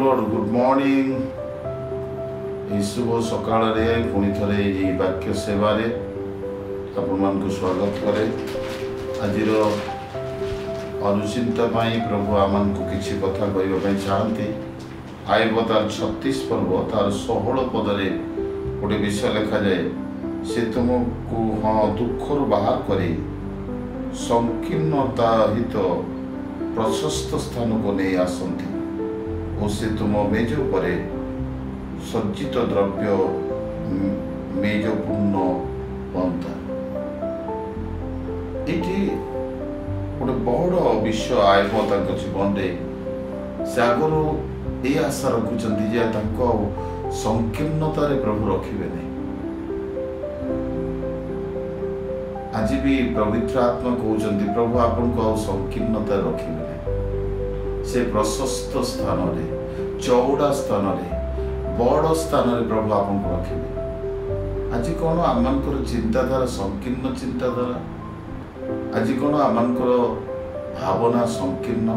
Lord, good morning. शुभ सकाळ पुणी थे ये वाक्य सेवार आपण को स्वागत करे। आज अनुचिंता प्रभु आम को किसी कथा कहवाई चाहती। आयब तार 36 पर्व तार 16 पदरे गोटे विषय लिखा जाए, से तुमको हाँ दुखर बाहर कर संकीर्णता हित प्रशस्त स्थान को नहीं आसती और से तुम मेज पर सज्जित द्रव्य मेज पूर्ण पन्था। ये गोटे बड़ विषय आयब जीवन से आगु ये आशा रखुंट संकीर्णतार प्रभु रखिबे नहीं। आज भी पवित्र आत्मा कहते प्रभु आपन को संकीर्णता रखिबे नहीं। से प्रशस्त स्थान रे चौड़ा स्थान रे बड़ स्थान रे प्रभु आपन को रखिबे। आज कौन आमनकर चिंताधारा संकीर्ण चिंताधारा, आज कौन आमनकर भावना संकीर्ण।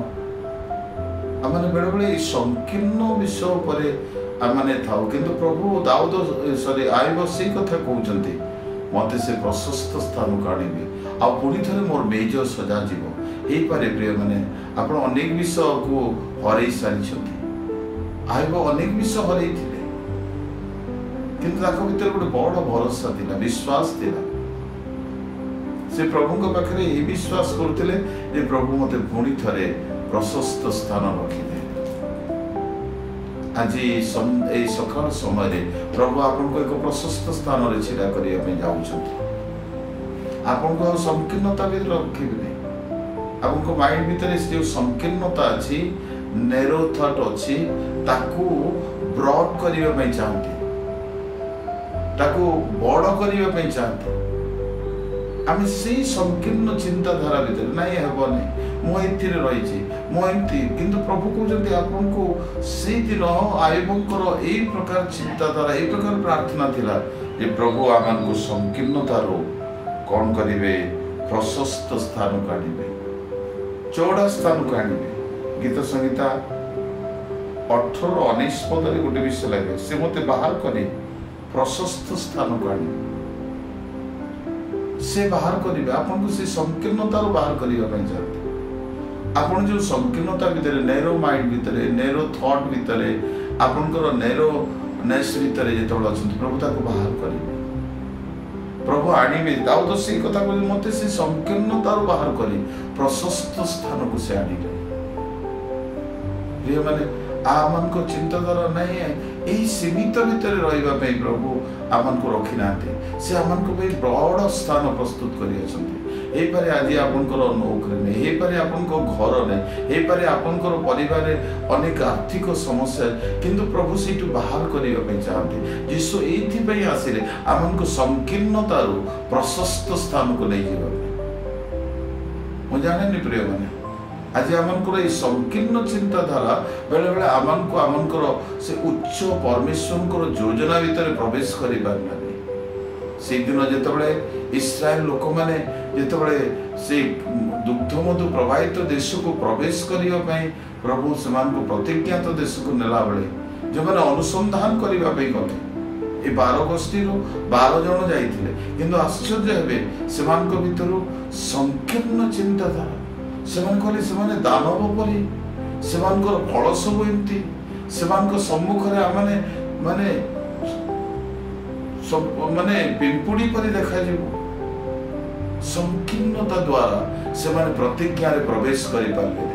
आमने बेले बेले संकीर्ण विषय पर आमने थाउ, किंतु प्रभु दाऊद सॉरी आयब से कथा कहते मत से प्रशस्त स्थान को आनिबे आ पुणी थे मोर मेज सजा जीव। यही पारे प्रिय मैंने आप अनेक विषय को हरई सारी। आयब अनेक विषय हरई थे, किंतु भीतर गोटे बड़ भरोसा थिला, विश्वास थिला। से प्रभु पाखे ये विश्वास करते प्रभु मत पुणी थे प्रशस्त स्थान रखिदे। आज सकाल समय प्रभु आपको एक प्रशस्त स्थान रे छिड़ा करने जाऊँच। आपको संकीर्णता भी रखिबे नहीं। आपको माइंड भीतर जो संकीर्णता अच्छी नैरो थॉट अच्छी ताकू ब्रॉड करने चाहते, ताकू बड़ करने चाहते। आम से संकीर्ण चिंताधारा भीतर नाई हेब नहीं मुझे रही मुझे, किंतु प्रभु कहते आपको से दिन आयबंकर यही प्रकार चिंताधारा यही प्रकार प्रार्थना थिला जे प्रभु आम को संकीर्णतार कौन करेंगे प्रशस्त स्थान को आनिबे, चौड़ा स्थान को आनिबे। गीत संहिता 18-19 पदरे गोटे विषय लगे, से मते बाहर करे प्रशस्त स्थान को आनिबे। से बाहर करेंगे आपन को से संकीर्णतार बाहर करने चाहते। आपन जो संकीर्णता भितर नैरो माइंड भितर नैरो थॉट भितर आपनकर नैरोनेस भितर जो अच्छा प्रभु ताको बाहर करेंगे, प्रभु आनिबे। दाऊद से कथा कहते मते से संकीर्णतार बाहर करी प्रशस्त स्थान को से आनिले। प्रिय माने आमन को चिंताधारा नहीं है यही सीमित भितर रहिबा पे प्रभु आमन को रखी नाते। से आमन को भाई बड़ स्थान प्रस्तुत करी अछंती। एही पारे आज आपनकर नौकरी नहीं, एही पारे आपनको घर नहीं, एही पारे आपनकर परिवार रे अनेक आर्थिक समस्या, किंतु प्रभु सेटु बाहर करिवा पे चाहते। यीशु एथि पे आसिले आमन को संकीर्णतारु प्रशस्त स्थान को नहीं जीवा। मु जाने नि प्रिय माने आज आमनकर ये संकीर्ण चिंताधारा बेले बेले आमनकर से उच्च परमेश्वर योजना भितर प्रवेश कर पारना। से दिन जितेबाला इस्राएल लोक मैंने जितेबाला से दुग्धमधु प्रवाहित देश को प्रवेश करने प्रभु से प्रतिज्ञात देश को नेला बेले जो मैंने अनुसंधान करने गले, ये 12 गोष्ठी 12 जन जाइए, किंतु आश्चर्य हे से भीतर संकीर्ण चिंताधारा। से दानव परी से फल सब एमती से सम्मुखें आमने माने माने पिंपुड़ी परी देखा संकीर्णता द्वारा से प्रतिज्ञा रे प्रवेश करि पारले।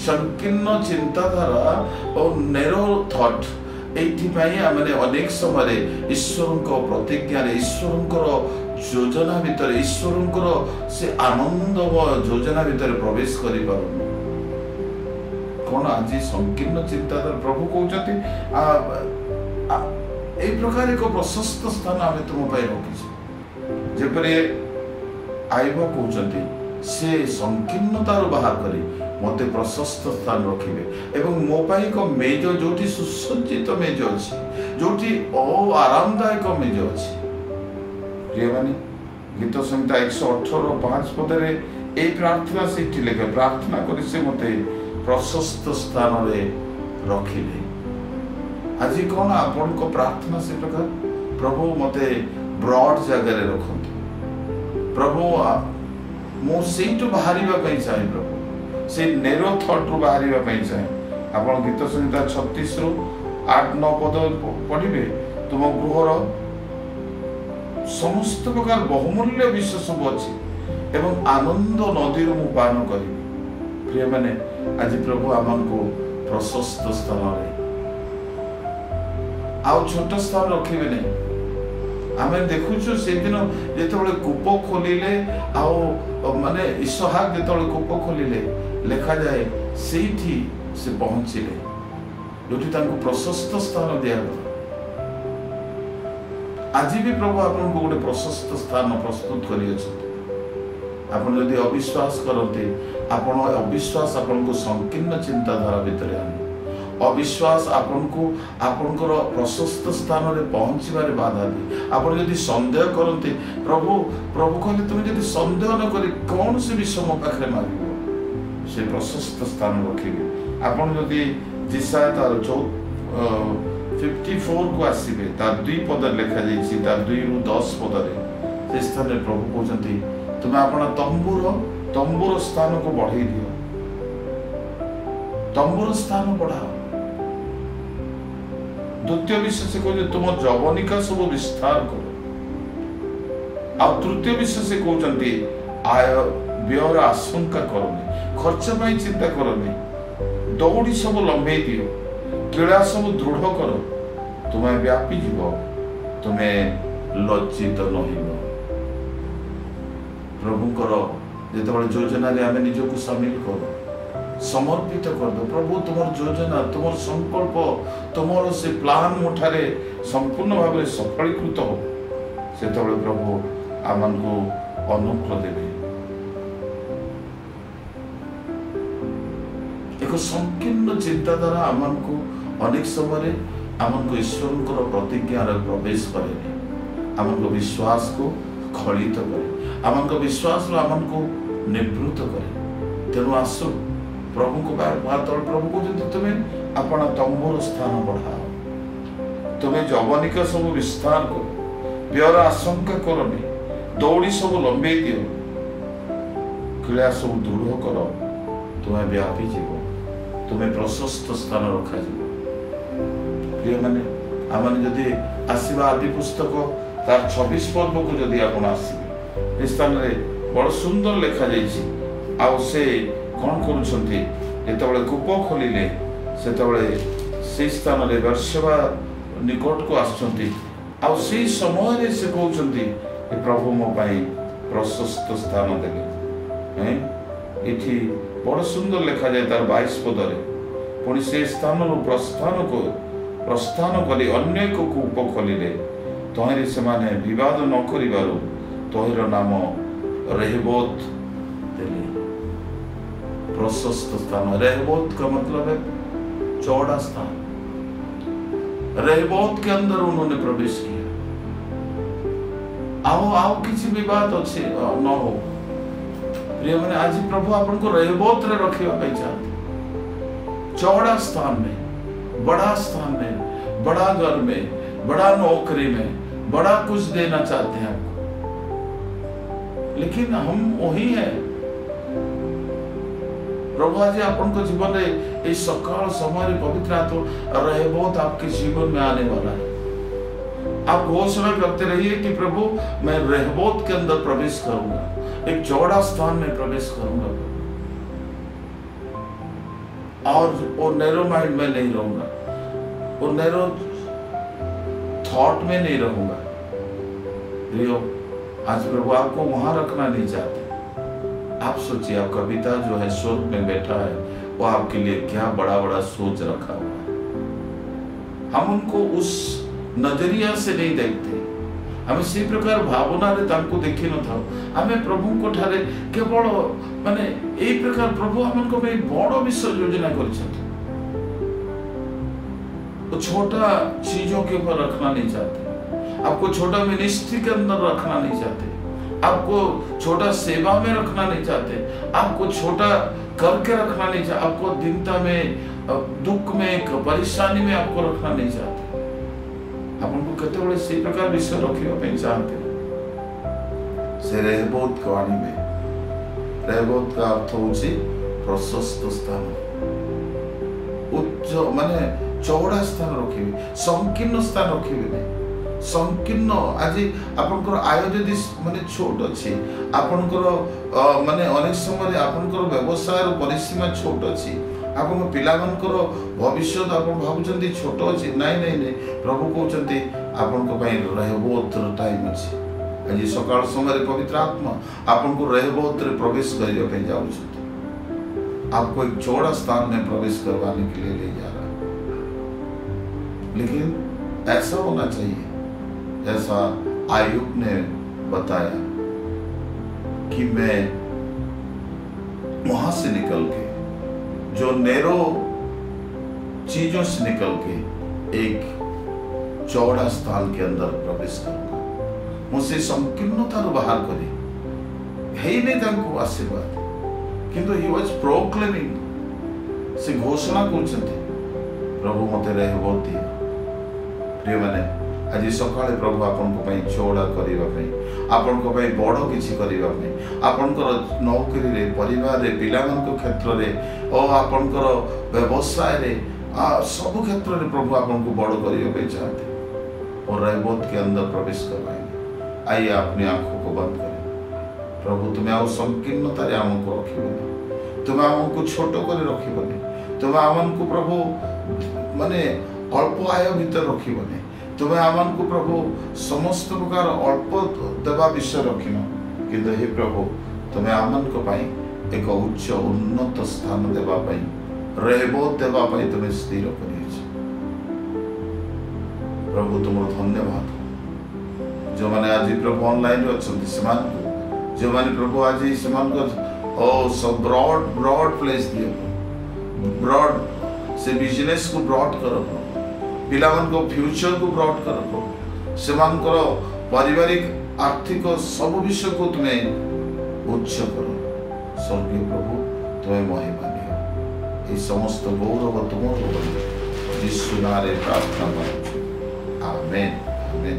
संकीर्ण चिंताधारा और नैरो थॉट एइथिपाई आमने अनेक समय ईश्वर प्रतिज्ञा रे ईश्वर योजना भितर ईश्वर से आनंद योजना भितर प्रवेश कर कौन आज संकीर्ण चिंताधारा प्रभु कहते एक प्रकार एक प्रशस्त स्थान आम तुम रखी। जपरी आयब कहते से संकीर्णतार बाहर करी मते प्रशस्त स्थान रखिबे एवं मो पाई एक मेज जोटी सुसज्जित मेज अच्छी जोटी आरामदायक मेज अच्छी। प्रिय माने गीत संहिता 118:5 पदरे ए प्रार्थना से लिखे प्रार्थना करी से मते प्रशस्त स्थान रे रखिले। आज कौन आपण को प्रार्थना से प्रकार प्रभु मते ब्रॉड जगह रखते प्रभु मु सेठू बाहर चाहे प्रभु से नेरो थॉट रु बाहर चाहे। आप गीत संहिता 36 रु 8-9 पद पढ़े तुम गृहर समस्त प्रकार बहुमूल्य विषय सब अच्छी एवं आनंद नदी मु पान करी। प्रिय माने आज प्रभु आम को प्रशस्त स्थान आउ छोट स्थान रखे नहीं। आम देखुचु से दिन जिते कूप खोलिले आउ माने इसहाक जो कूप खोलिले लेखा जाए सेठी से पहुंचिले जो प्रशस्त स्थान दिया। आज भी प्रभु आपन को गोटे प्रशस्त स्थान प्रस्तुत कर अविश्वास करते आपण अविश्वास आपन को संकीर्ण चिंताधारा भितर आने अविश्वास आपन को आपनकर प्रशस्त स्थान रे पहुंचबारे बाधा दे। आपण यदि संदेह करते प्रभु प्रभु कहले तुम यदि संदेह न करी कौन से विषय मो पाखरे मांगिबो से प्रशस्त स्थान रखिबे। आपण यदि जिसाय तार 54 को आसीबे तार 2 पद लिखा जाइछि तार 2 रु 10 पद रे से स्थान रे प्रभु कहउछंती तुम आपण तंबूर स्थान को बढ़ाई दियो। तंबूर स्थान बढ़ाओ। द्वितीय विषय से कहते तुम जवनिका सब विस्तार करो। आ तृतीय विषय से कहते आय व्ययर आशंका करनी खर्च पाई चिंता करनी दौड़ी सब लंबे दियो कीड़ा सब दृढ़ कर तुम्हें व्यापी जीव तुम्हें लज्जित नहिब। प्रभुकर जिते योजना आम निजक सामिल करो समर्पित कर दो। प्रभु तुम योजना तुम संकल्प तुम से प्लान मुठारे संपूर्ण भाव में सफलीकृत हो से प्रभु आम को अनुग्रह देवे। एक संकीर्ण चिंताधारा आम को अनेक समय आम को ईश्वर प्रतिज्ञा प्रवेश करे आम को विश्वास को खलित करे आम को विश्वास आम को निवृत्त करे। तेणु आसो प्रभु को बात प्रभु को तुम्हें अपना तंबूर स्थान बढ़ाओ तुम्हें जवनिका सब विस्तार करो व्ययर आशंका करनी दौड़ी सब लंबे दियो कीड़ा सब दृढ़ कर तुम्हें व्यापी जीव तुम्हें प्रशस्त स्थान रखा जीव। प्रिय माने आम जदि आसवा आदि पुस्तक तार 26 पर्व को जदि आप आसवे स्थान में बड़ सुंदर लिखा जाइए आउ से कौन करुछंती जेतबेले कूप खोलिले सेतबेले से स्थान रे वर्षवा निकट को आछंती आउ से समय रे से कहउछंती ए प्रभु मो पाई प्रशस्त स्थान देले हैं। इठी बड़ सुंदर लिखा जाए तार 22 पद रे पुणी से स्थान रो प्रस्थान करी अन्य को कूप खोलिले तहिरे से माने विवाद न करिबारु तहिर नाम रेहबोत देले। प्रशस्त स्थान रेहबोत का मतलब है चौड़ा स्थान। रेहबोत के अंदर उन्होंने प्रवेश किया। आओ किसी भी बात अच्छी न हो प्रिय मैंने आज प्रभु आपन को रेहबोत रे रखिवा पे चाहते चौड़ा स्थान में बड़ा स्थान में बड़ा घर में बड़ा नौकरी में बड़ा कुछ देना चाहते हैं आपको लेकिन हम वही है। प्रभु आज आपन को जीवन में इस सकाल समय पवित्र आत्मा रेहबोत आपके जीवन में आने वाला है। आप घोषणा करते रहिए कि प्रभु मैं रेहबोत के अंदर प्रवेश करूंगा एक चौड़ा स्थान में प्रवेश करूंगा और वो नैरो माइंड में नहीं रहूंगा वो नैरो थॉट में नहीं रहूंगा। आज प्रभु आपको वहां रखना नहीं चाहते। आप सोचिए आपका पिता जो है स्वर्ग में बैठा है वो आपके लिए क्या बड़ा बड़ा सोच रखा हुआ है। हम उनको उस नजरिया से नहीं देखते आम से प्रकार भावना रे तांको देखि न थाओ आम प्रभु को ठारे केवल माने एई प्रकार प्रभु हमन को बड़ विश्व योजना कर छोटा चीजों के ऊपर रखना नहीं चाहते। आपको छोटा मिनिस्ट्री के अंदर रखना नहीं चाहते। आपको छोटा सेवा में रखना नहीं चाहते। आपको छोटा करके रखना नहीं चाहते। आपको दीनता में दुख में परेशानी में आपको रखना नहीं चाहते। आपको केते से प्रकार विषय रखा चाहते से रेहबोत को आने रेहबोत का अर्थ होची प्रशस्त स्थान, उच्च माने चौड़ा स्थान रखिबे, संकीर्ण स्थान रखिबे नहीं। संकीर्ण आज आपनकर आय जदि माने छोट अछि, आपनकर माने अनेक समय आपनकर व्यवसाय परिसीमा छोट अछि, आपन पिलामनकर भविष्य आपन भाबुचंती छोट अछि, नहीं नहीं नहीं, प्रभु कहउचंती आपनको पई रेहबोत टाइम अछि। आज सकाळ समय पवित्र आत्मा आपनको रेहबोत रे प्रवेश करियो पे जाउछंती, आपको एक चौड़ा स्थान में प्रवेश करवाने के लिए ले जा रहा है। लेकिन ऐसा होना चाहिए जैसा आयुब ने बताया कि मैं वहां से निकल के, जो नैरो चीजों से निकल के एक चौड़ा स्थान के अंदर प्रवेश करूंगा। मुझसे संकीर्णता बाहर करी है नहीं तांको आशीर्वाद, किंतु ही वाज प्रोक्लेमिंग, से घोषणा करछंती प्रभु मते रेहबोत दिया। प्रिय माने आज सकाळे प्रभु आपनको पई चौड़ा करिवा पई, आपनको पई बड़ किछि करिवा पई, आपनकर नौकरी रे, परिवार रे, पिलामन को क्षेत्र रे और आपनकर व्यवसाय रे, सब क्षेत्र रे प्रभु आपनको बड़ करिवा पई चाहते और रेहबोत के अंदर प्रवेश करवाएंगे। आइए अपनी आंखों को बंद करें। प्रभु तुम्हें आउ संकीर्णता रे हमको रखिबनी, तुम्हें हमको छोटो करे रखिबनी, तुम्हें हमको प्रभु माने अल्प आय भीतर रखिबनी, तुम्हें हमको प्रभु समस्त प्रकार अल्प देवा विषय रखिन, किंतु हे प्रभु तुम्हें हमको पाई एक उच्च उन्नत स्थान देवा पाई, रेहबोत देवा पाई तुम्हें स्थिर करियछ। प्रभु तुमरो धन्यवाद। जो माने आज प्रभु ऑनलाइन अछंती समान को, जो माने प्रभु आज समान को ओ सब ब्रॉड प्लेस दियो, ब्रॉड से बिजनेस को ब्रॉड करो, पिलामन को फ्यूचर को ब्रॉड करो, समान करो पारिवारिक आर्थिक सब विषय को तुम्हें उच्च करो। स्वर्गीय प्रभु तुम्हें महिमा दियो। ये समस्त गौरव तुमरो बने, यीशु नाम रे प्रार्थना करूं। आमेन आमेन।